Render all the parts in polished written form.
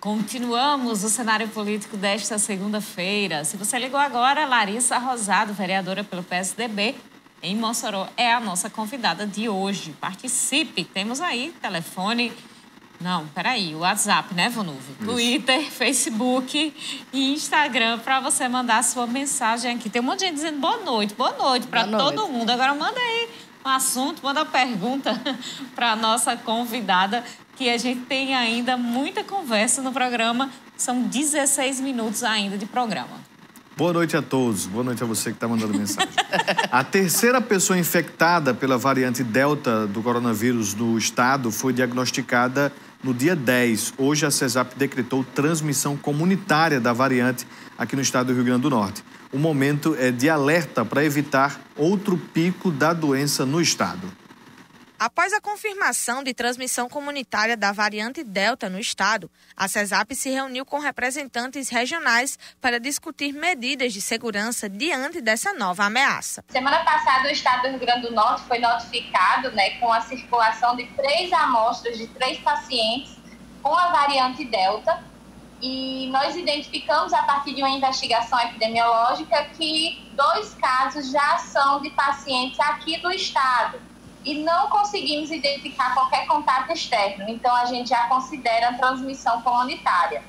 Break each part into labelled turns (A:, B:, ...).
A: Continuamos o cenário político desta segunda-feira. Se você ligou agora, Larissa Rosado, vereadora pelo PSDB em Mossoró, é a nossa convidada de hoje. Participe, temos aí telefone... Não, peraí, o WhatsApp, né, Vonúvio? Twitter, Facebook e Instagram para você mandar a sua mensagem aqui. Tem um monte de gente dizendo boa noite para todo mundo. Agora manda aí um assunto, manda uma pergunta para a nossa convidada, que a gente tem ainda muita conversa no programa. São 16 minutos ainda de programa.
B: Boa noite a todos. Boa noite a você que está mandando mensagem. A terceira pessoa infectada pela variante Delta do coronavírus no estado foi diagnosticada no dia 10. Hoje, a CESAP decretou transmissão comunitária da variante aqui no estado do Rio Grande do Norte. O momento é de alerta para evitar outro pico da doença no estado.
C: Após a confirmação de transmissão comunitária da variante Delta no estado, a CESAP se reuniu com representantes regionais para discutir medidas de segurança diante dessa nova ameaça.
D: Semana passada, o estado do Rio Grande do Norte foi notificado, com a circulação de 3 amostras de 3 pacientes com a variante Delta. E nós identificamos, a partir de uma investigação epidemiológica, que 2 casos já são de pacientes aqui do estado. E não conseguimos identificar qualquer contato externo, então a gente já considera a transmissão comunitária.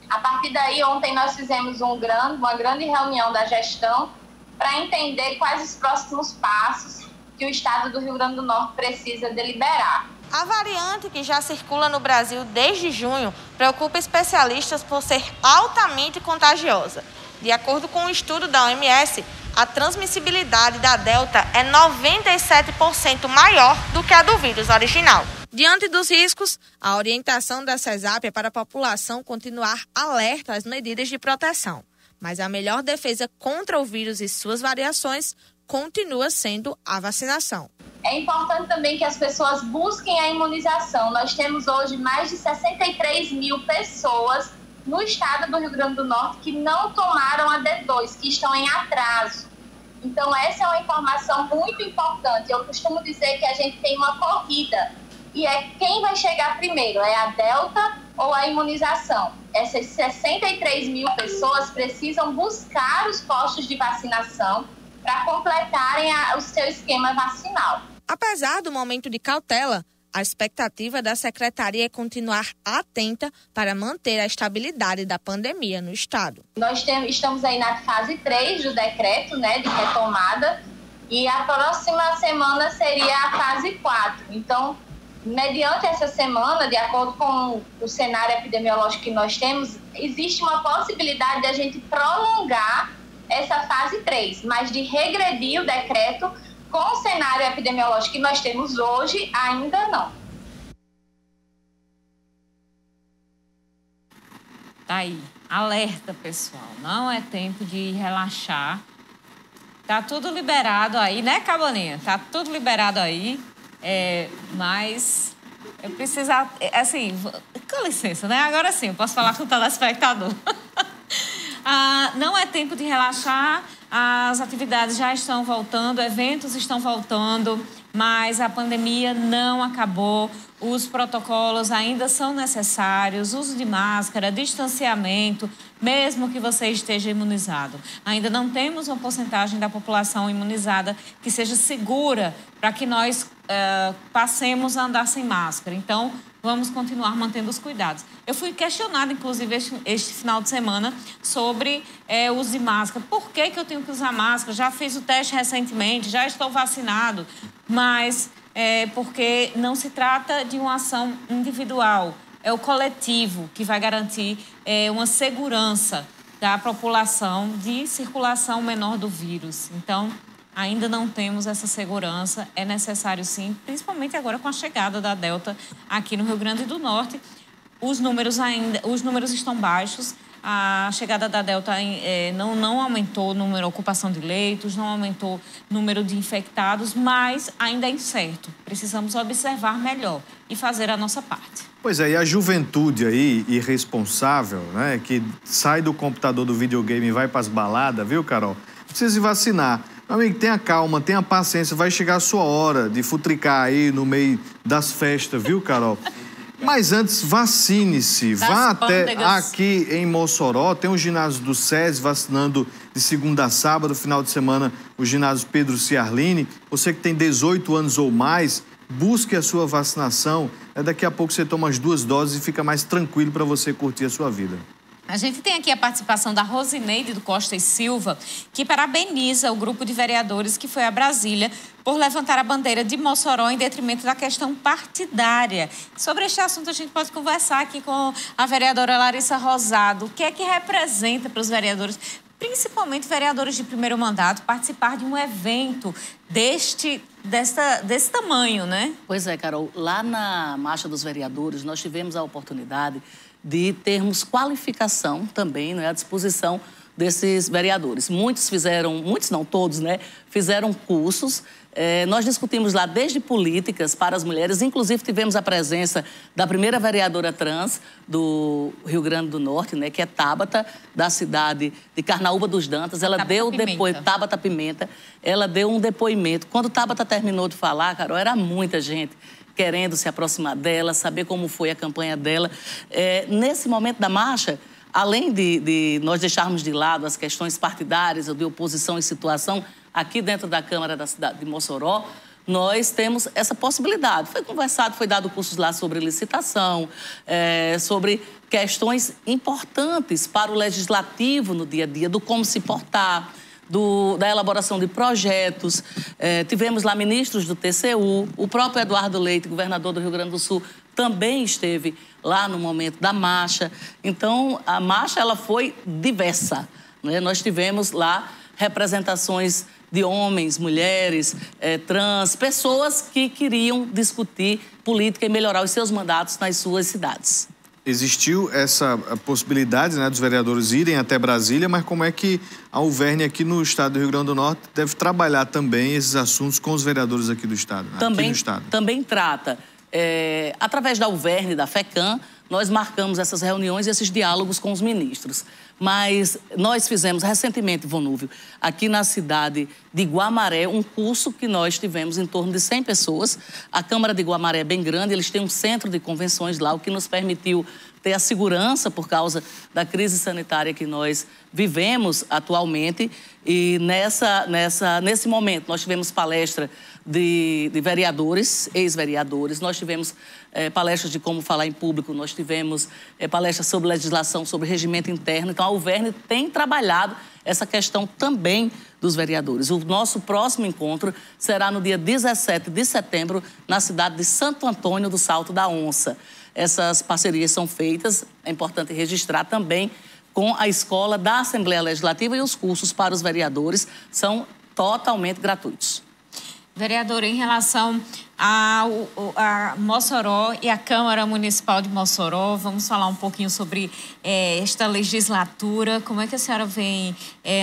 D: A partir daí, ontem nós fizemos uma grande reunião da gestão para entender quais os próximos passos que o estado do Rio Grande do Norte precisa deliberar.
C: A variante, que já circula no Brasil desde junho, preocupa especialistas por ser altamente contagiosa. De acordo com um estudo da OMS, a transmissibilidade da Delta é 97% maior do que a do vírus original. Diante dos riscos, a orientação da CESAP é para a população continuar alerta às medidas de proteção. Mas a melhor defesa contra o vírus e suas variações continua sendo a vacinação.
D: É importante também que as pessoas busquem a imunização. Nós temos hoje mais de 63 mil pessoas no estado do Rio Grande do Norte que não tomaram a D2, que estão em atraso. Então, essa é uma informação muito importante. Eu costumo dizer que a gente tem uma corrida e é quem vai chegar primeiro, é a Delta ou a imunização. Essas 63 mil pessoas precisam buscar os postos de vacinação para completarem o seu esquema vacinal.
C: Apesar do momento de cautela, a expectativa da Secretaria é continuar atenta para manter a estabilidade da pandemia no estado.
D: Nós estamos aí na fase 3 do decreto, de retomada, e a próxima semana seria a fase 4. Então, mediante essa semana, de acordo com o cenário epidemiológico que nós temos, existe uma possibilidade de a gente prolongar essa fase 3, mas de regredir o decreto com o cenário epidemiológico que nós temos hoje, ainda não.
A: Tá aí, alerta, pessoal. Não é tempo de relaxar. Tá tudo liberado aí, né, Cabaninha? Tá tudo liberado aí, mas eu preciso, assim, com licença, né? Agora sim, eu posso falar com o telespectador. Não é tempo de relaxar. As atividades já estão voltando, eventos estão voltando, mas a pandemia não acabou. Os protocolos ainda são necessários, uso de máscara, distanciamento, mesmo que você esteja imunizado. Ainda não temos uma porcentagem da população imunizada que seja segura para que nós passemos a andar sem máscara. Então, vamos continuar mantendo os cuidados. Eu fui questionada, inclusive, este final de semana sobre o uso de máscara. Por que eu tenho que usar máscara? Já fiz o teste recentemente, já estou vacinado, mas porque não se trata de uma ação individual. É o coletivo que vai garantir uma segurança da população de circulação menor do vírus. Então, ainda não temos essa segurança, é necessário sim, principalmente agora com a chegada da Delta aqui no Rio Grande do Norte. Os números estão baixos, a chegada da Delta não aumentou a ocupação de leitos, não aumentou o número de infectados, mas ainda é incerto. Precisamos observar melhor e fazer a nossa parte.
B: Pois é, e a juventude aí, irresponsável, que sai do computador do videogame e vai para as baladas, viu, Carol? Precisa se vacinar. Meu amigo, tenha calma, tenha paciência, vai chegar a sua hora de futricar aí no meio das festas, viu, Carol? Mas antes, vacine-se. Vá até
A: pândegas.
B: aqui em Mossoró. Tem um ginásio do SESI vacinando de segunda a sábado. Final de semana, o ginásio Pedro Ciarline. Você que tem 18 anos ou mais, busque a sua vacinação. Daqui a pouco você toma as 2 doses e fica mais tranquilo para você curtir a sua vida.
A: A gente tem aqui a participação da Rosineide do Costa e Silva, que parabeniza o grupo de vereadores que foi a Brasília por levantar a bandeira de Mossoró em detrimento da questão partidária. Sobre este assunto, a gente pode conversar aqui com a vereadora Larissa Rosado. O que é que representa para os vereadores, principalmente vereadores de primeiro mandato, participar de um evento desse tamanho, né?
E: Pois é, Carol. Lá na Marcha dos Vereadores, nós tivemos a oportunidade de termos qualificação também, né, à disposição desses vereadores. Muitos não, todos, né, fizeram cursos. Nós discutimos lá desde políticas para as mulheres, inclusive tivemos a presença da primeira vereadora trans do Rio Grande do Norte, né, que é Tabata, da cidade de Carnaúba dos Dantas. Ela deu depoimento, Tabata Pimenta, ela deu um depoimento. Quando Tabata terminou de falar, Carol, era muita gente querendo se aproximar dela, saber como foi a campanha dela. Nesse momento da marcha, além de nós deixarmos de lado as questões partidárias ou de oposição e situação, aqui dentro da Câmara da cidade de Mossoró, nós temos essa possibilidade. Foi conversado, foi dado cursos lá sobre licitação, sobre questões importantes para o legislativo no dia a dia, do como se portar, da elaboração de projetos. Tivemos lá ministros do TCU, o próprio Eduardo Leite, governador do Rio Grande do Sul, também esteve lá no momento da marcha. Então, a marcha ela foi diversa, né? Nós tivemos lá representações de homens, mulheres, trans, pessoas que queriam discutir política e melhorar os seus mandatos nas suas cidades.
B: Existiu essa possibilidade, né, dos vereadores irem até Brasília, mas como é que a Alverne aqui no estado do Rio Grande do Norte deve trabalhar também esses assuntos com os vereadores aqui do estado?
E: Também,
B: aqui no estado.
E: Também trata. Através da Alverne, da FECAM, nós marcamos essas reuniões e esses diálogos com os ministros. Mas nós fizemos recentemente, Vonúvio, aqui na cidade de Guamaré, um curso que nós tivemos em torno de 100 pessoas. A Câmara de Guamaré é bem grande, eles têm um centro de convenções lá, o que nos permitiu ter a segurança por causa da crise sanitária que nós vivemos atualmente. E nesse momento nós tivemos palestra de vereadores, ex-vereadores, nós tivemos palestras de como falar em público, nós tivemos palestras sobre legislação, sobre regimento interno. Então a Alverne tem trabalhado essa questão também dos vereadores. O nosso próximo encontro será no dia 17 de setembro, na cidade de Santo Antônio do Salto da Onça. Essas parcerias são feitas, é importante registrar também, com a Escola da Assembleia Legislativa, e os cursos para os vereadores são totalmente gratuitos.
A: Vereadora, em relação a Mossoró e a Câmara Municipal de Mossoró, vamos falar um pouquinho sobre esta legislatura. Como é que a senhora vem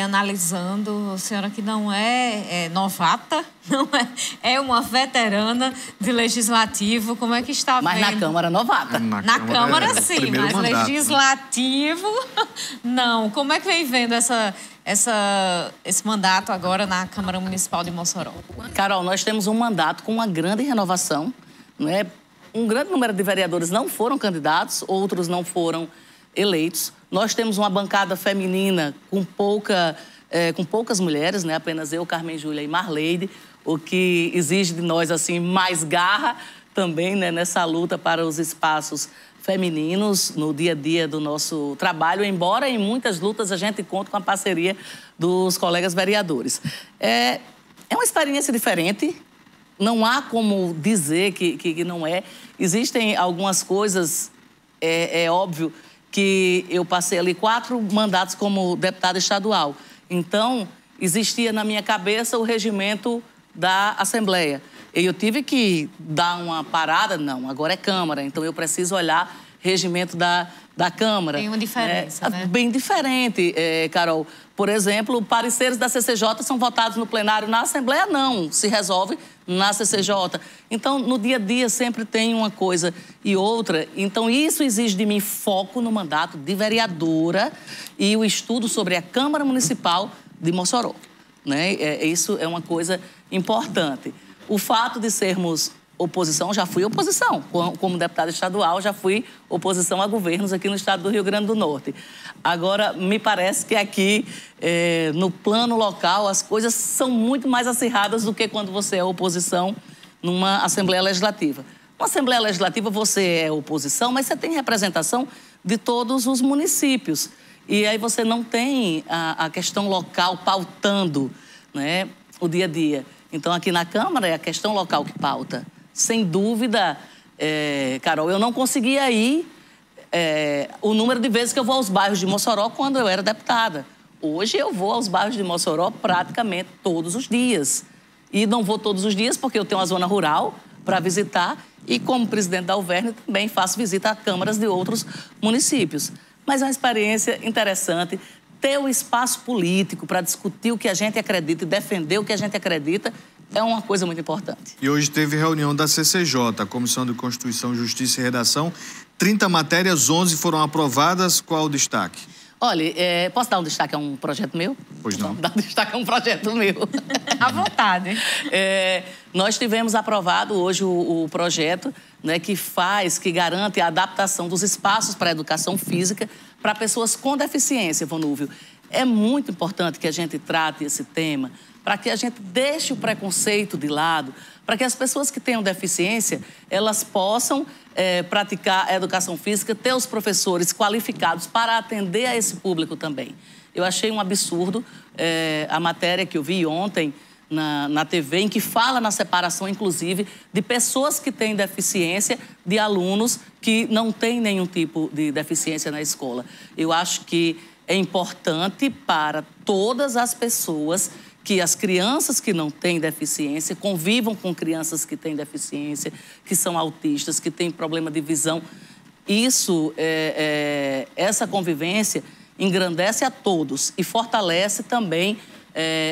A: analisando? A senhora que não é novata, não é uma veterana de legislativo. Como é que está vendo?
E: Mas na Câmara novata.
A: Na Câmara sim, mas mandato, legislativo não. Como é que vem vendo esse mandato agora na Câmara Municipal de Mossoró?
E: Carol, nós temos um mandato com uma grande renovação, né? Um grande número de vereadores não foram candidatos, outros não foram eleitos. Nós temos uma bancada feminina com poucas mulheres, né? Apenas eu, Carmen Júlia e Marleide, o que exige de nós assim mais garra também, né? Nessa luta para os espaços femininos no dia a dia do nosso trabalho, embora em muitas lutas a gente conte com a parceria dos colegas vereadores. É uma experiência diferente, não há como dizer que não é. Existem algumas coisas, é óbvio que eu passei ali 4 mandatos como deputada estadual. Então, existia na minha cabeça o regimento da Assembleia. Eu tive que dar uma parada, não, agora é Câmara, então eu preciso olhar regimento da Câmara.
A: Tem uma diferença, né?
E: Bem diferente, Carol. Por exemplo, pareceres da CCJ são votados no plenário, na Assembleia não, se resolve na CCJ. Então, no dia a dia sempre tem uma coisa e outra. Então, isso exige de mim foco no mandato de vereadora e o estudo sobre a Câmara Municipal de Mossoró, né? Isso é uma coisa importante. O fato de sermos oposição, já fui oposição. Como deputada estadual, já fui oposição a governos aqui no estado do Rio Grande do Norte. Agora, me parece que aqui, no plano local, as coisas são muito mais acirradas do que quando você é oposição numa Assembleia Legislativa. Na Assembleia Legislativa, você é oposição, mas você tem representação de todos os municípios. E aí você não tem a questão local pautando, né, o dia a dia. Então, aqui na Câmara, é a questão local que pauta. Sem dúvida, Carol, eu não conseguia ir o número de vezes que eu vou aos bairros de Mossoró quando eu era deputada. Hoje eu vou aos bairros de Mossoró praticamente todos os dias. E não vou todos os dias porque eu tenho uma zona rural para visitar e, como presidente da Alverne, também faço visita a câmaras de outros municípios. Mas é uma experiência interessante. Ter o espaço político para discutir o que a gente acredita e defender o que a gente acredita é uma coisa muito importante.
B: E hoje teve reunião da CCJ, a Comissão de Constituição, Justiça e Redação. 30 matérias, 11 foram aprovadas. Qual o destaque?
E: Olha, posso dar um destaque a um projeto meu?
B: Pois não.
E: Dar um destaque a um projeto meu.
A: À vontade.
E: Nós tivemos aprovado hoje o projeto, né, que garante a adaptação dos espaços para a educação física para pessoas com deficiência, Vonúvio. É muito importante que a gente trate esse tema para que a gente deixe o preconceito de lado, para que as pessoas que tenham deficiência, elas possam praticar a educação física, ter os professores qualificados para atender a esse público também. Eu achei um absurdo a matéria que eu vi ontem na TV, em que fala na separação, inclusive, de pessoas que têm deficiência, de alunos que não têm nenhum tipo de deficiência na escola. Eu acho que é importante para todas as pessoas que as crianças que não têm deficiência convivam com crianças que têm deficiência, que são autistas, que têm problema de visão. Essa convivência engrandece a todos e fortalece também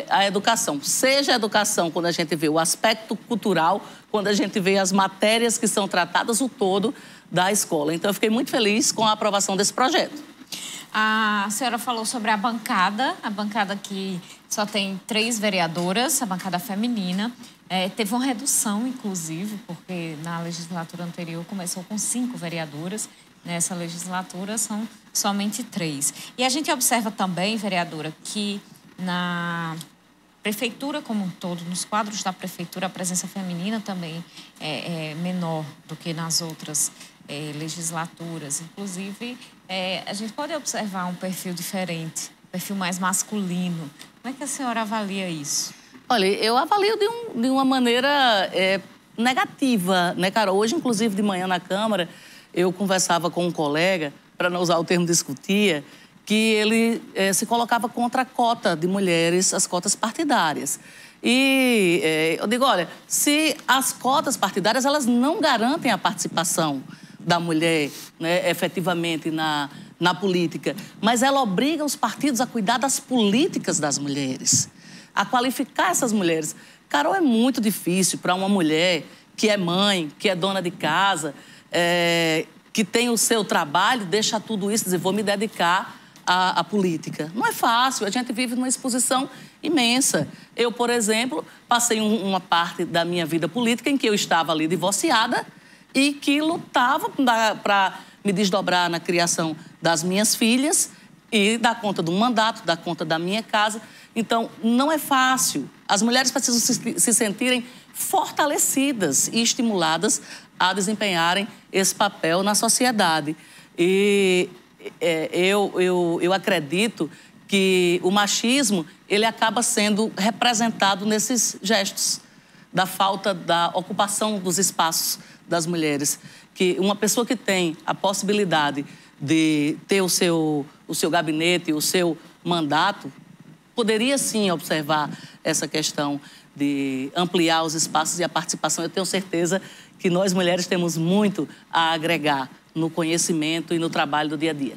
E: a educação. Seja a educação quando a gente vê o aspecto cultural, quando a gente vê as matérias que são tratadas, o todo da escola. Então, eu fiquei muito feliz com a aprovação desse projeto.
A: A senhora falou sobre a bancada que só tem 3 vereadoras, a bancada feminina. Teve uma redução, inclusive, porque na legislatura anterior começou com 5 vereadoras. Nessa legislatura são somente 3. E a gente observa também, vereadora, que na prefeitura como um todo, nos quadros da prefeitura, a presença feminina também é menor do que nas outras legislaturas. Inclusive, a gente pode observar um perfil diferente, um perfil mais masculino. Como é que a senhora avalia isso?
E: Olha, eu avalio de uma maneira negativa, né, Carol? Hoje, inclusive, de manhã na Câmara, eu conversava com um colega, para não usar o termo discutia, que ele se colocava contra a cota de mulheres, as cotas partidárias. E eu digo, olha, se as cotas partidárias, elas não garantem a participação da mulher, né, efetivamente na política, mas ela obriga os partidos a cuidar das políticas das mulheres, a qualificar essas mulheres. Carol, é muito difícil para uma mulher que é mãe, que é dona de casa, que tem o seu trabalho, deixa tudo isso e dizer, vou me dedicar à política. Não é fácil, a gente vive numa exposição imensa. Eu, por exemplo, passei uma parte da minha vida política em que eu estava ali divorciada e que lutava para me desdobrar na criação das minhas filhas e dar conta do mandato, dar conta da minha casa. Então, não é fácil. As mulheres precisam se sentirem fortalecidas e estimuladas a desempenharem esse papel na sociedade. E eu acredito que o machismo, ele acaba sendo representado nesses gestos da falta da ocupação dos espaços das mulheres. Que uma pessoa que tem a possibilidade de ter o seu gabinete, o seu mandato, poderia sim observar essa questão de ampliar os espaços e a participação. Eu tenho certeza que nós mulheres temos muito a agregar no conhecimento e no trabalho do dia a dia.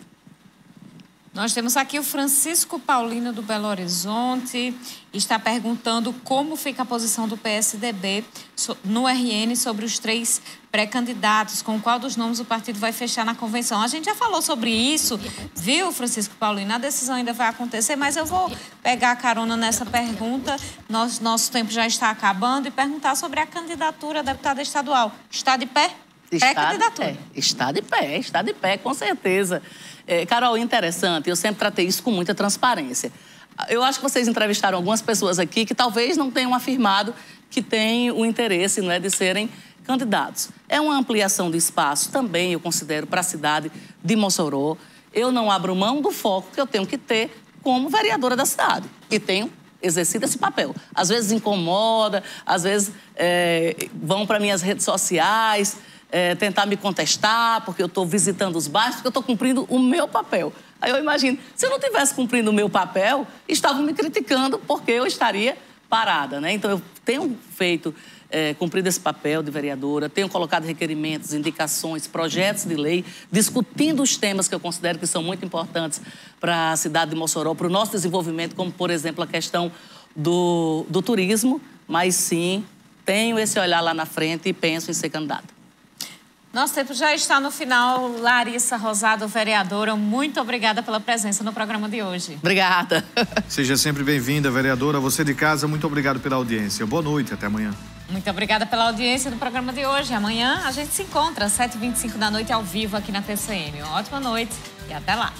A: Nós temos aqui o Francisco Paulino do Belo Horizonte, está perguntando como fica a posição do PSDB no RN sobre os 3 pré-candidatos, com qual dos nomes o partido vai fechar na convenção. A gente já falou sobre isso, viu, Francisco Paulino? A decisão ainda vai acontecer, mas eu vou pegar a carona nessa pergunta. Nosso tempo já está acabando e perguntar sobre a candidatura a deputada estadual. Está de pé? Pré-candidatura.
E: Está de pé, com certeza. Carol, interessante, eu sempre tratei isso com muita transparência. Eu acho que vocês entrevistaram algumas pessoas aqui que talvez não tenham afirmado que têm o interesse, não é, de serem candidatos. É uma ampliação de espaço também, eu considero, para a cidade de Mossoró. Eu não abro mão do foco que eu tenho que ter como vereadora da cidade. E tenho exercido esse papel. Às vezes incomoda, às vezes vão para minhas redes sociais tentar me contestar porque eu estou visitando os bairros, porque eu estou cumprindo o meu papel. Aí eu imagino, se eu não estivesse cumprindo o meu papel, estavam me criticando porque eu estaria parada, né? Então, eu tenho cumprido esse papel de vereadora, tenho colocado requerimentos, indicações, projetos de lei, discutindo os temas que eu considero que são muito importantes para a cidade de Mossoró, para o nosso desenvolvimento, como, por exemplo, a questão do turismo, mas sim, tenho esse olhar lá na frente e penso em ser candidata.
A: Nosso tempo já está no final. Larissa Rosado, vereadora, muito obrigada pela presença no programa de hoje.
E: Obrigada.
B: Seja sempre bem-vinda, vereadora. Você de casa, muito obrigado pela audiência. Boa noite, até amanhã.
A: Muito obrigada pela audiência do programa de hoje. Amanhã a gente se encontra às 7h25 da noite ao vivo aqui na TCM. Uma ótima noite e até lá.